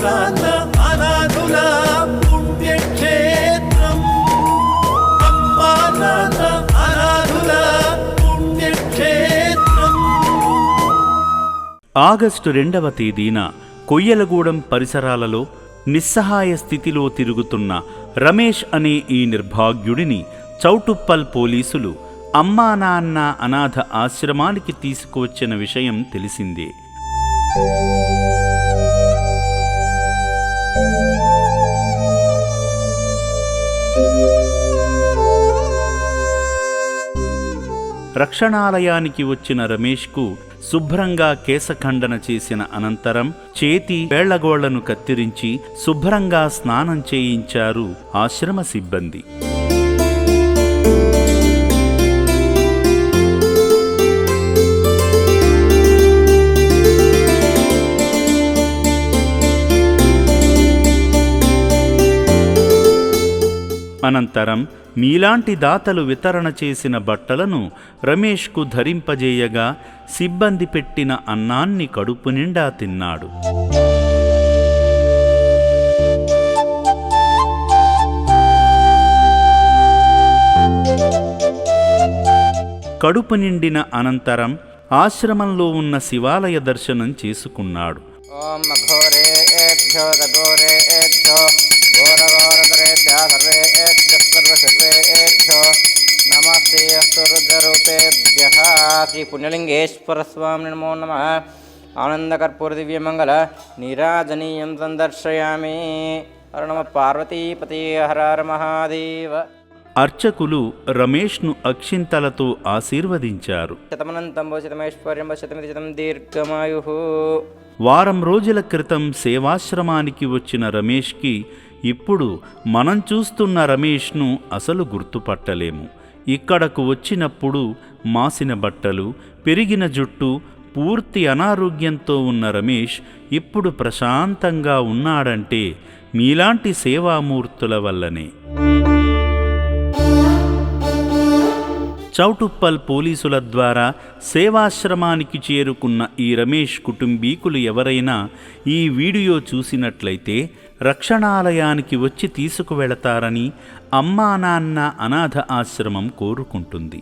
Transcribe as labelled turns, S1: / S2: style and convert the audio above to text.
S1: నాన్న అనాథుల పుణ్యక్షేత్రం, అమ్మా నాన్న అనాథుల పుణ్యక్షేత్రం.
S2: ఆగస్టు 2వ తేదీన కొయ్యలగూడెం పరిసరాలలో నిస్సహాయ స్థితిలో తిరుగుతున్న రమేష్ అనే ఈ నిర్భాగ్యుడిని చౌటుప్పల్ పోలీసులు అమ్మా నాన్న అనాథ ఆశ్రమానికి తీసుకువచ్చిన విషయం తెలిసిందే. రక్షణాలయానికి వచ్చిన రమేష్కు శుభ్రంగా కేశఖండన చేసిన అనంతరం చేతి వేళ్లగోళ్లను కత్తిరించి శుభ్రంగా స్నానం చేయించారు ఆశ్రమ సిబ్బంది. అనంతరం మీలాంటి దాతలు వితరణ చేసిన బట్టలను రమేష్కు ధరింపజేయగా సిబ్బంది పెట్టిన అన్నాన్ని కడుపు నిండా తిన్నాడు. కడుపు నిండిన అనంతరం ఆశ్రమంలో ఉన్న శివాలయ దర్శనం చేసుకున్నాడు.
S3: ఓం అఘోరేభ్యో గఘోరేభ్యో ఘోరఘోరతరేభ్యః సర్వేభ్యః సర్వసర్వేభ్యో నమస్తే అస్తు రుద్రరూపేభ్యః. శ్రీ పుణ్యలింగేశ్వర స్వామి నమో నమః. ఆనందకర్పూర దివ్యమంగళ నీరాజనీయం సందర్శయామి. హర నమ పార్వతీపతే హర హర మహాదేవ.
S2: అర్చకులు రమేష్ను అక్షింతలతో ఆశీర్వదించారు.
S3: శతమనంతం శతమైశ్వర్యం శతమితి శతం దీర్ఘమాయుః.
S2: వారం రోజుల క్రితం సేవాశ్రమానికి వచ్చిన రమేష్కి ఇప్పుడు మనం చూస్తున్న రమేష్ను అసలు గుర్తుపట్టలేము. ఇక్కడకు వచ్చినప్పుడు మాసిన బట్టలు, పెరిగిన జుట్టు, పూర్తి అనారోగ్యంతో ఉన్న రమేష్ ఇప్పుడు ప్రశాంతంగా ఉన్నాడంటే మీలాంటి సేవామూర్తుల వల్లనే. చౌటుప్పల్ పోలీసుల ద్వారా సేవాశ్రమానికి చేరుకున్న ఈ రమేష్ కుటుంబీకులు ఎవరైనా ఈ వీడియో చూసినట్లయితే రక్షణాలయానికి వచ్చి తీసుకువెళతారని అమ్మా నాన్న అనాథ ఆశ్రమం కోరుకుంటుంది.